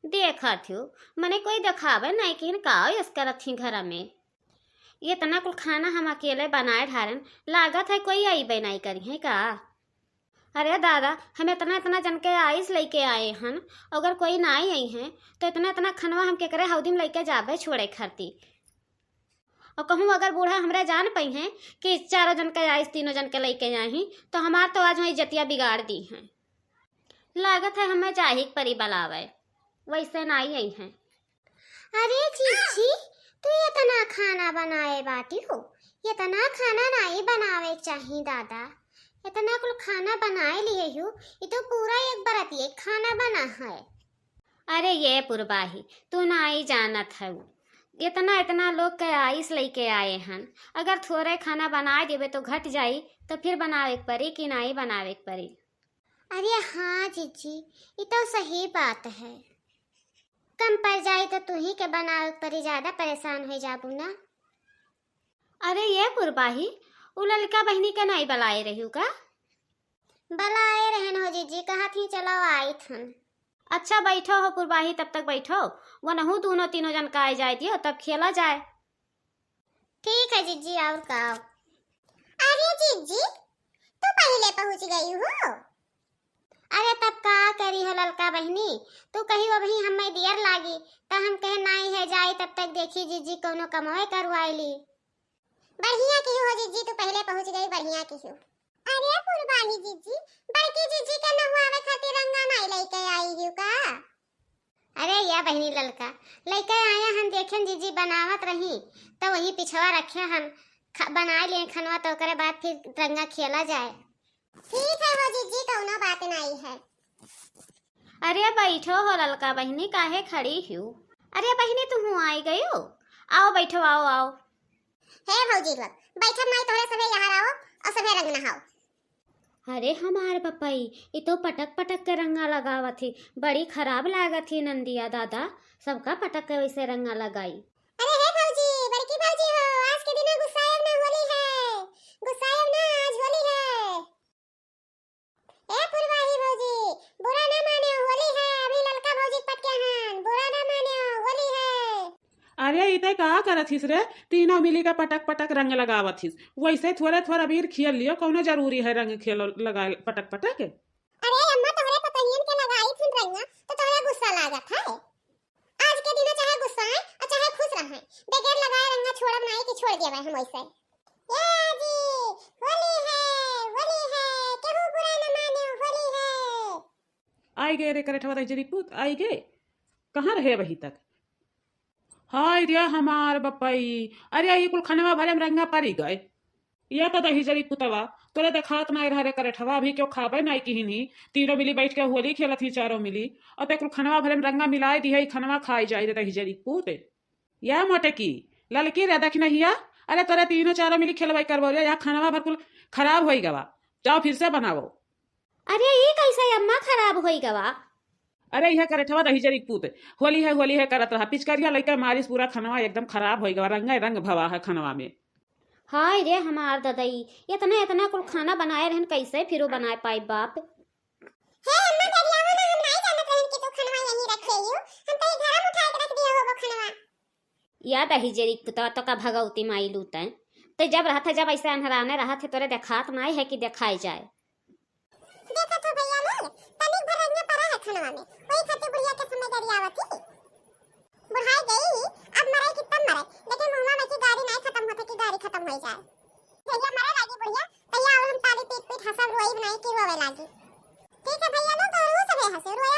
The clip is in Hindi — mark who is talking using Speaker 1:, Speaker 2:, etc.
Speaker 1: देखत हूँ मने कोई दिखावे नहीं कि का यस करत थी घर में। ये इतना कुल खाना हम अकेले बनाए ढारन, लागत है कोई आई नहीं करी है का। अरे दादा, हम इतना इतना जन के आइस लेके आए हन, अगर कोई ना आई हैं तो इतना इतना खनवा हम केकरे हौदी में लेके जाबे छोड़े खरती। और कहूँ अगर बूढ़ा हमरे जान पई हैं कि चारों जन के आइस तीनों जन के लेके जाही तो हमार तो आज वही जतिया बिगाड़ दी हैं। लागत है हमें चाही परी बलावे, वैसे ना आई हैं।
Speaker 2: अरे जीजी, तू इतना खाना बनाए बाटी हो, इतना खाना नहीं बनावे चाहिए दादा। इतना कुल खाना बनाए लिए हो, ये तो पूरा एक बरत ये खाना बना है।
Speaker 1: अरे ये पुरबाही, तू ना आई जानत है, इतना इतना लोग के आइस लेके आए हन, अगर थोड़े खाना बनाए देवे तो घट जाई तो फिर बनावे के परी कि नहीं बनावे के परी।
Speaker 2: अरे हाँ जीजी, ये तो सही बात है। कम पड़ जाए तो तू ही के बनावे परी, ज्यादा परेशान हो जाबू ना।
Speaker 1: अरे ये पुरबाही, उ ललका बहनी के नहीं बलाए रही का?
Speaker 2: बलाए रहन हो जीजी, कहा थी चलो आई थन।
Speaker 1: अच्छा बैठो हो पुरबाही, तब तक बैठो, वो नहू दोनों तीनों जन का आ जाए दियो तब खेला जाए।
Speaker 2: ठीक है जीजी, और का। अरे जीजी, तू पहले पहुंच गई हो। अरे तब का करी हो ललका बहनी, तू कही अभी हमें देर लागी तो हम कहे नहीं है जाए, तब तक देखी जीजी कोनो कमाए करवाईली। बढ़िया की हो जीजी, तू पहले पहुंच गई, बढ़िया की हो। अरे पुरबाही जीजी, बड़की जीजी के नहुआवे खातिर रंगा नहीं लेके आई हो का? अरे या बहनी ललका लेके आया हम, देखें जीजी बनावत रही तो वही पिछवा रखे हम बना लिए खनवा, तो करे बाद फिर रंगा खेला जाए। ठीक है वो जीजी, कोनो बात नहीं है।
Speaker 1: अरे बैठो हो ललका बहनी, काहे खड़ी हूँ? अरे बहनी तुम आई गई हो, आओ बैठो, आओ आओ।
Speaker 2: हे भौजी लोग, बैठो माई, तोरे सबे यहाँ आओ और सबे रंग नहाओ।
Speaker 1: अरे हमार पपाई, ये तो पटक पटक के रंगा लगावत थी, बड़ी खराब लागत थी नंदिया दादा, सबका पटक के वैसे रंगा लगाई।
Speaker 2: अरे हे भौजी, बड़की भौजी हो, आज के दिन गुस्साएब ना, होली है, गुस्साएब ना, आज होली है। ए पुरवाही भौजी, बुरा ना माने, होली है, अभी ललका भौजी पटके हन, बुरा ना माने, होली है।
Speaker 3: अरे इते का करत हिस रे, तीनों मिली का पटक पटक रंग लगावत हिस, वैसे थोड़ा थोड़ा अबीर खेल लियो, कौनो जरूरी है रंग खेल लगाए पटक पटक।
Speaker 2: अरे अम्मा, तोहरे पतंगियन के लगाई थी रंगा तो तोहरे गुस्सा लागत है। आज के दिन चाहे गुस्सा है और चाहे खुश रहे, बगैर लगाए रंगा छोड़ब नहीं कि छोड़ देवे हम वैसे। ये जी, होली है, केहू बुरा न माने, होली है।
Speaker 3: आई गए रे करठवा जरी पुत, आई गए, कहाँ रहे वही तक? हाय रे हमार बप्पई, अरे ये कुल खनवा भरे में रंगा पड़ी गए। ये तो दही जरी पुतवा, तोरे देखात नहीं रहे करठवा, अभी क्यों खाबे नहीं की नहीं, तीनों मिली बैठ के होली खेलत ही चारों मिली, और ते कुल खनवा भरे में रंगा मिलाए दी है, खनवा खाई जाए रे दही जरी पुत। या मोटे की ललकी रे देख नहीं, अरे तोरे तीनों चारों मिली खेलवाई करबो रे, या खनवा भर कुल खराब हो गवा, जाओ फिर से बनाओ।
Speaker 1: अरे ये कैसे अम्मा खराब हो गवा?
Speaker 3: अरे यह करठवा दही जरी पूत, होली है करत रहा, पिचकारिया लइका मारिस, पूरा खनवा एकदम खराब हो गया, रंगा रंग भवा है खनवा में।
Speaker 1: हाय रे हमार ददई, इतना इतना कुल खाना बनाए रहन, कैसे फिर बनाए पाई बाप।
Speaker 2: हे अम्मा, गरियावा ना, हम नहीं जानत रहन कि तू खनवा यहीं रखे हो, हम तो घर में उठा के रख दिया हो वो खनवा।
Speaker 1: या दही जरी पुतवा तो का भगवती माई लूटे, तो जब रहा था, जब ऐसे अनहराने रहा थे, तोरे देखात नहीं है कि दिखाई जाए।
Speaker 2: देखा तो भैया लोग, तनिक भर रंगा पड़ा है खनवा में, वही खातिर बुढ़िया के समय गरियावा थी। बुढ़ाई गई, अब मरे कि तब मरे, लेकिन मुहम्मा में की गाड़ी नहीं खत्म होते कि गाड़ी खत्म हो जाए। भैया मरे लागी बुढ़िया, भैया और हम ताली पीट पीट हंसब, रोई नहीं कि रोवे लागी। ठीक है भैया लोग, तो रो सबे हंसे, रोया